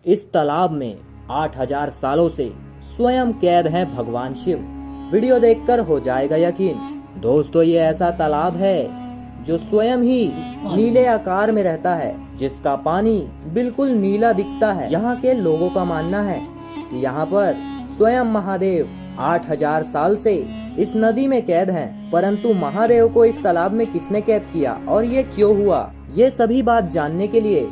इस तालाब में 8000 सालों से स्वयं कैद हैं भगवान शिव। वीडियो देखकर हो जाएगा यकीन। दोस्तों, ये ऐसा तालाब है जो स्वयं ही नीले आकार में रहता है, जिसका पानी बिल्कुल नीला दिखता है। यहाँ के लोगों का मानना है कि यहाँ पर स्वयं महादेव 8000 साल से इस नदी में कैद हैं। परंतु महादेव को इस तालाब में किसने कैद किया और ये क्यों हुआ, ये सभी बात जानने के लिए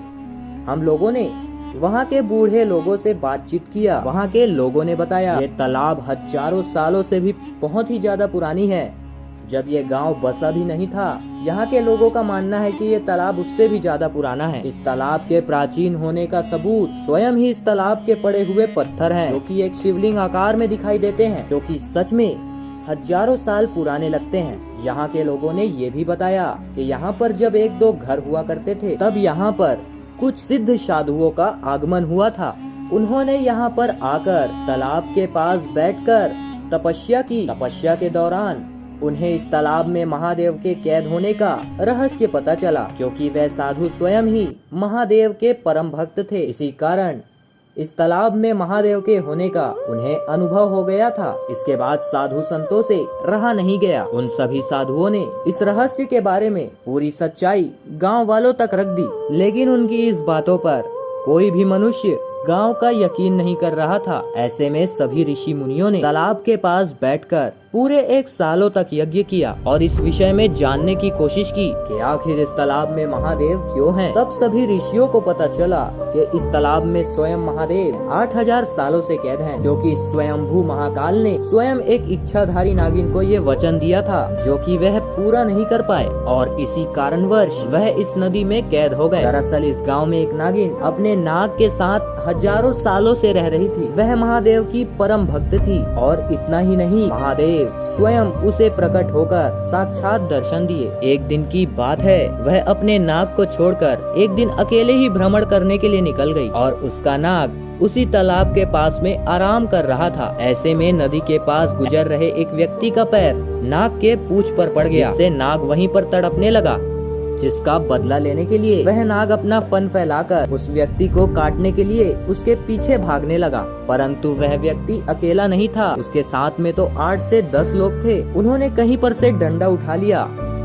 हम लोगों ने वहाँ के बूढ़े लोगों से बातचीत किया। वहाँ के लोगों ने बताया ये तालाब हजारों सालों से भी बहुत ही ज्यादा पुरानी है। जब ये गांव बसा भी नहीं था, यहाँ के लोगों का मानना है कि ये तालाब उससे भी ज्यादा पुराना है। इस तालाब के प्राचीन होने का सबूत स्वयं ही इस तालाब के पड़े हुए पत्थर हैं, जो कि एक शिवलिंग आकार में दिखाई देते हैं, जो कि सच में हजारों साल पुराने लगते हैं। यहाँ के लोगों ने ये भी बताया कि यहाँ पर जब 1-2 घर हुआ करते थे, तब यहाँ पर कुछ सिद्ध साधुओं का आगमन हुआ था। उन्होंने यहाँ पर आकर तालाब के पास बैठकर तपस्या की। तपस्या के दौरान उन्हें इस तालाब में महादेव के कैद होने का रहस्य पता चला, क्योंकि वह साधु स्वयं ही महादेव के परम भक्त थे। इसी कारण इस तालाब में महादेव के होने का उन्हें अनुभव हो गया था। इसके बाद साधु संतों से रहा नहीं गया। उन सभी साधुओं ने इस रहस्य के बारे में पूरी सच्चाई गांव वालों तक रख दी, लेकिन उनकी इस बातों पर कोई भी मनुष्य गांव का यकीन नहीं कर रहा था। ऐसे में सभी ऋषि मुनियों ने तालाब के पास बैठकर पूरे 1 सालों तक यज्ञ किया और इस विषय में जानने की कोशिश की कि आखिर इस तालाब में महादेव क्यों हैं। तब सभी ऋषियों को पता चला कि इस तालाब में स्वयं महादेव 8000 सालों से कैद हैं, जो कि स्वयंभू महाकाल ने स्वयं एक इच्छाधारी नागिन को ये वचन दिया था, जो कि वह पूरा नहीं कर पाए और इसी कारणवश वह इस नदी में कैद हो गए। दरअसल इस गाँव में एक नागिन अपने नाग के साथ हजारों सालों से रह रही थी। वह महादेव की परम भक्त थी और इतना ही नहीं, महादेव स्वयं उसे प्रकट होकर साक्षात दर्शन दिए। एक दिन की बात है, वह अपने नाग को छोड़कर एक दिन अकेले ही भ्रमण करने के लिए निकल गई और उसका नाग उसी तालाब के पास में आराम कर रहा था। ऐसे में नदी के पास गुजर रहे एक व्यक्ति का पैर नाग के पूंछ पर पड़ गया, जिससे नाग वहीं पर तड़पने लगा। जिसका बदला लेने के लिए वह नाग अपना फन फैलाकर उस व्यक्ति को काटने के लिए उसके पीछे भागने लगा। परंतु वह व्यक्ति अकेला नहीं था, उसके साथ में तो 8 से 10 लोग थे। उन्होंने कहीं पर से डंडा उठा लिया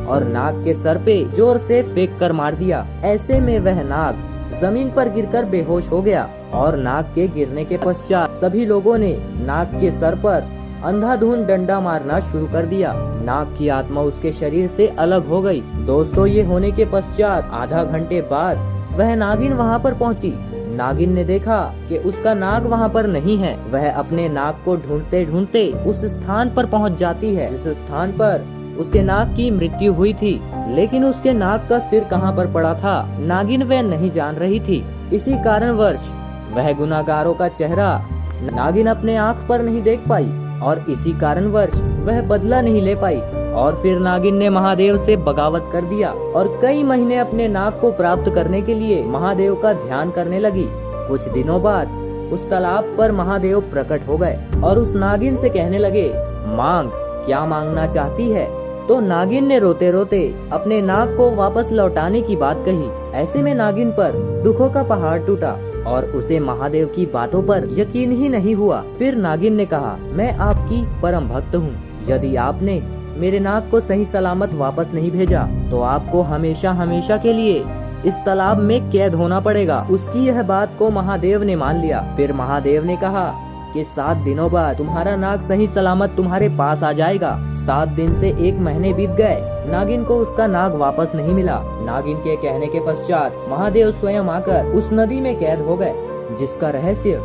और नाग के सर पे जोर से फेंक कर मार दिया। ऐसे में वह नाग जमीन पर गिरकर बेहोश हो गया और नाग के गिरने के पश्चात सभी लोगों ने नाग के सर पर अंधाधुंध डंडा मारना शुरू कर दिया। नाग की आत्मा उसके शरीर से अलग हो गई। दोस्तों, ये होने के पश्चात आधा घंटे बाद वह नागिन वहाँ पर पहुँची। नागिन ने देखा कि उसका नाग वहाँ पर नहीं है। वह अपने नाग को ढूंढते ढूंढते उस स्थान पर पहुँच जाती है जिस स्थान पर उसके नाग की मृत्यु हुई थी, लेकिन उसके नाग का सिर कहाँ पर पड़ा था, नागिन वह नहीं जान रही थी। इसी कारणवश वह गुनाहगारों का चेहरा नागिन अपने आँख पर नहीं देख पाई और इसी कारणवश वह बदला नहीं ले पाई और फिर नागिन ने महादेव से बगावत कर दिया और कई महीने अपने नाग को प्राप्त करने के लिए महादेव का ध्यान करने लगी। कुछ दिनों बाद उस तालाब पर महादेव प्रकट हो गए और उस नागिन से कहने लगे, मांग, क्या मांगना चाहती है। तो नागिन ने रोते रोते अपने नाग को वापस लौटाने की बात कही। ऐसे में नागिन पर दुखों का पहाड़ टूटा और उसे महादेव की बातों पर यकीन ही नहीं हुआ। फिर नागिन ने कहा, मैं आपकी परम भक्त हूँ। यदि आपने मेरे नाग को सही सलामत वापस नहीं भेजा तो आपको हमेशा हमेशा के लिए इस तालाब में कैद होना पड़ेगा। उसकी यह बात को महादेव ने मान लिया। फिर महादेव ने कहा कि 7 दिनों बाद तुम्हारा नाग सही सलामत तुम्हारे पास आ जाएगा। 7 दिन से 1 महीने बीत गए, नागिन को उसका नाग वापस नहीं मिला। नागिन के कहने के पश्चात महादेव स्वयं आकर उस नदी में कैद हो गए, जिसका रहस्य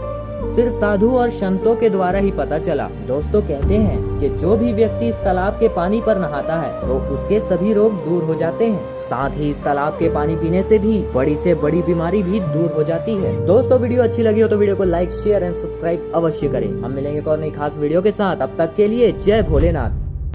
सिर्फ साधु और संतों के द्वारा ही पता चला। दोस्तों, कहते हैं कि जो भी व्यक्ति इस तालाब के पानी पर नहाता है तो उसके सभी रोग दूर हो जाते हैं। साथ ही इस तालाब के पानी पीने से भी बड़ी से बड़ी बीमारी भी दूर हो जाती है। दोस्तों, वीडियो अच्छी लगी हो तो वीडियो को लाइक, शेयर एंड सब्सक्राइब अवश्य करें। हम मिलेंगे एक और नई खास वीडियो के साथ। अब तक के लिए जय भोलेनाथ।